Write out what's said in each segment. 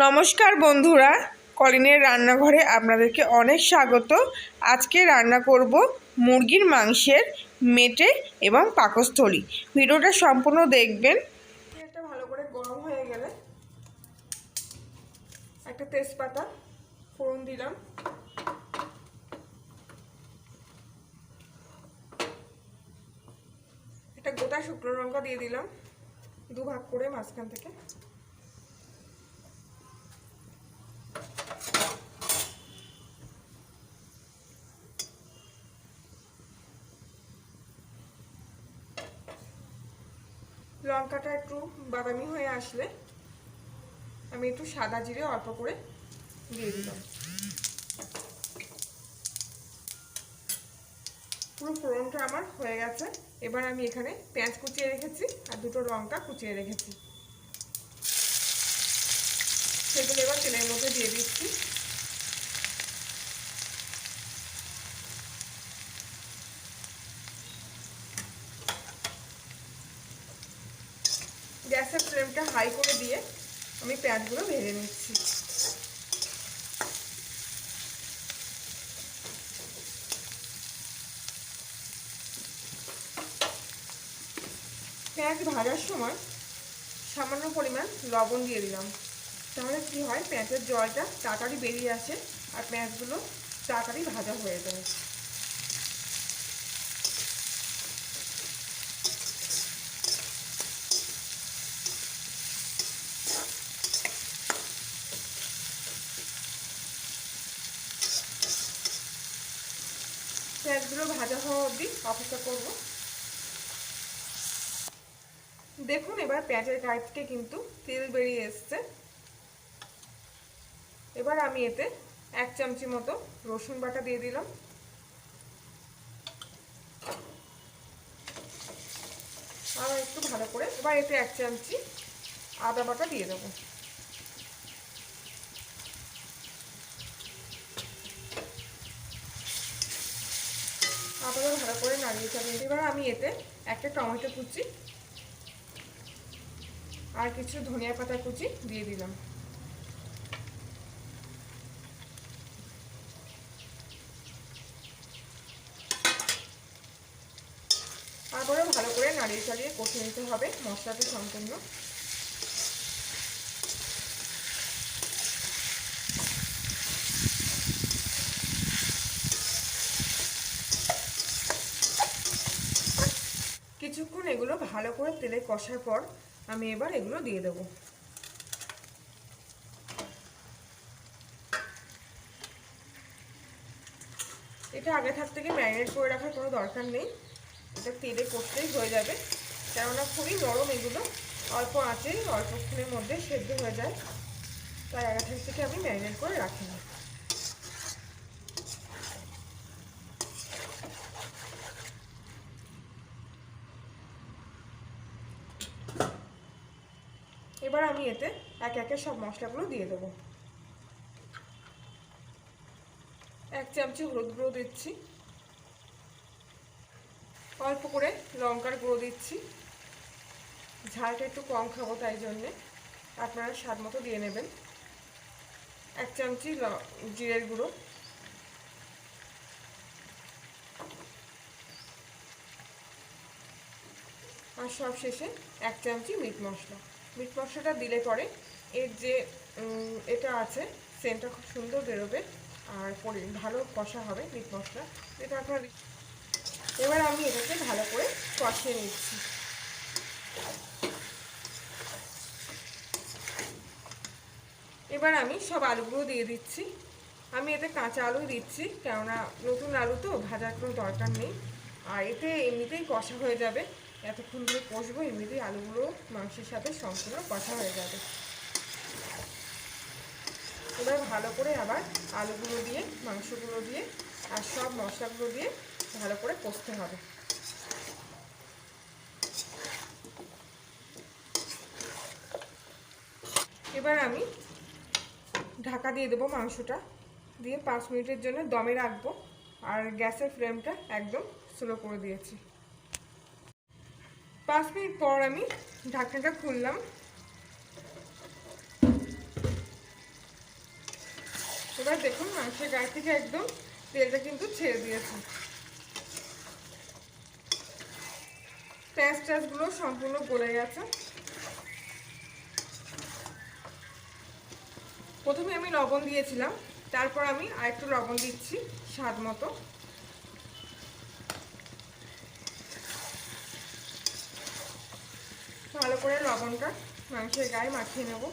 নমস্কার বন্ধুরা, কলিনের রান্নাঘরে আপনাদেরকে অনেক স্বাগত। আজকে রান্না করব মুরগির মাংসের মেটে এবং পাকস্থলী। ভিডিওটা সম্পূর্ণ দেখবেন। তেলটা ভালো করে গরম হয়ে গেলে একটা তেজপাতা ফোড়ন দিলাম, একটা গোটা শুকনো লঙ্কা দিয়ে দিলাম দুভাগ করে মাঝখান থেকে। লঙ্কাটা একটু বাদামি হয়ে আসলে আমি একটু সাদা জিরে অল্প করে দিয়ে দিলাম। পুরো ফোড়নটা আমার হয়ে গেছে। এবার আমি এখানে পেঁয়াজ কুচিয়ে রেখেছি আর দুটো লঙ্কা কুচিয়ে রেখেছি, সেগুলো এবার তেলের মধ্যে দিয়ে দিচ্ছি। গ্যাসের ফ্লেমটা হাই করে দিয়ে আমি পেঁয়াজগুলো ভেজে নিচ্ছি। পেঁয়াজ ভাজার সময় সামান্য পরিমাণ লবণ দিয়ে দিলাম, তাহলে কি হয়, পেঁয়াজের জলটা তাড়াতাড়ি বেরিয়ে আসে আর পেঁয়াজগুলো তাড়াতাড়ি ভাজা হয়ে যায়। পেঁয়াজগুলো ভাজা হওয়া অবধি অপেক্ষা করব। দেখুন, এবার পেঁয়াজের গায়ে থেকে কিন্তু তেল বেরিয়ে এসছে। এবার আমি এতে 1 চামচি মতো রসুন বাটা দিয়ে দিলাম, আর একটু ভালো করে এবার এতে 1 চামচি আদা বাটা দিয়ে দেবো। আবারও ভালো করে নাড়িয়ে চাড়িয়ে এবার আমি এতে একটা টমেটো কুচি আর কিছু ধনিয়া পাতা কুচি দিয়ে দিলাম। আবারও ভালো করে নাড়িয়ে চাড়িয়ে কষে নিতে হবে মশলাটি সম্পূর্ণ। কিছুক্ষণ এগুলো ভালো করে তেলে কষার পর আমি এবার এগুলো দিয়ে দেবো। এটা আগে থাক থেকে ম্যারিনেট করে রাখার কোনো দরকার নেই, এটা তেলে কষলেই হয়ে যাবে, কেননা খুবই নরম এগুলো, অল্প আঁচেই অল্পক্ষণের মধ্যে সেদ্ধ হয়ে যায়, তাই আগে থাক থেকে আমি ম্যারিনেট করে রাখি না। এবার আমি এতে একে একে সব মশলাগুলো দিয়ে দেবো। 1 চামচি হলুদ গুঁড়ো দিচ্ছি, অল্প করে লঙ্কার গুঁড়ো দিচ্ছি, ঝালটা একটু কম খাবো তাই জন্যে আপনারা স্বাদ মতো দিয়ে নেবেন। 1 চামচি জিরের গুঁড়ো, আর সব শেষে 1 চামচি মিট মশলা। মিট মশলাটা দিলে পরে এর যে এটা আছে সেন্টটা খুব সুন্দর বেরোবে আর ভালো কষা হবে মিট মশলা, এটা আপনার। এবার আমি এটাকে ভালো করে কষিয়ে নিচ্ছি। এবার আমি সব আলুগুলো দিয়ে দিচ্ছি। আমি এতে কাঁচা আলুই দিচ্ছি, কেননা নতুন আলু তো ভাজার কোনো দরকার নেই, আর এতে এমনিতেই কষা হয়ে যাবে। এতক্ষণ ধরে কষবো, এমনিতেই আলুগুলো মাংসের সাথে সম্পূর্ণ কষা হয়ে যাবে। এবার ভালো করে আবার আলুগুলো দিয়ে, মাংসগুলো দিয়ে আর সব মশলাগুলো দিয়ে ভালো করে কষতে হবে। এবার আমি ঢাকা দিয়ে দেবো, মাংসটা দিয়ে 5 মিনিটের জন্য দমে রাখবো, আর গ্যাসের ফ্লেমটা একদম স্লো করে দিয়েছি। 5 মিনিট পর আমি ঢাকনাটা খুললাম। এবার দেখুন মাংসের গায়ে থেকে একদম তেলটা কিন্তু ছেড়ে দিয়েছে। পেঁয়াজ টাজগুলো সম্পূর্ণ গলে গেছে। প্রথমে আমি লবণ দিয়েছিলাম, তারপর আমি আরেকটু লবণ দিচ্ছি স্বাদ মতো। ভালো করে লবণটা মাংসের গায়ে মাখিয়ে নেব।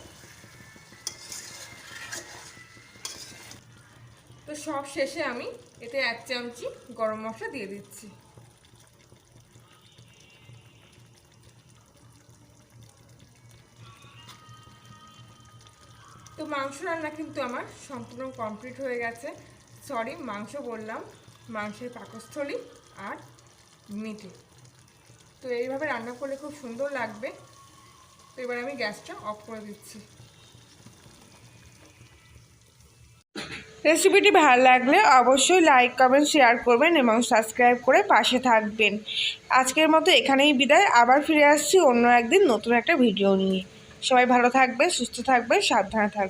তো সব শেষে আমি এতে 1 চামচি গরম মশলা দিয়ে দিচ্ছি। তো মাংস রান্না কিন্তু আমার সম্পূর্ণ কমপ্লিট হয়ে গেছে। সরি, মাংস বললাম, মাংসের পাকস্থলী আর মিটে। তো এইভাবে রান্না করলে খুব সুন্দর লাগবে। তো এবার আমি গ্যাসটা অফ করে দিচ্ছি। রেসিপিটি ভালো লাগলে অবশ্যই লাইক কমেন্ট শেয়ার করবেন এবং সাবস্ক্রাইব করে পাশে থাকবেন। আজকের মতো এখানেই বিদায়। আবার ফিরে আসছি অন্য একদিন নতুন একটা ভিডিও নিয়ে। সবাই ভালো থাকবে, সুস্থ থাকবে, সাবধানে থাকবে।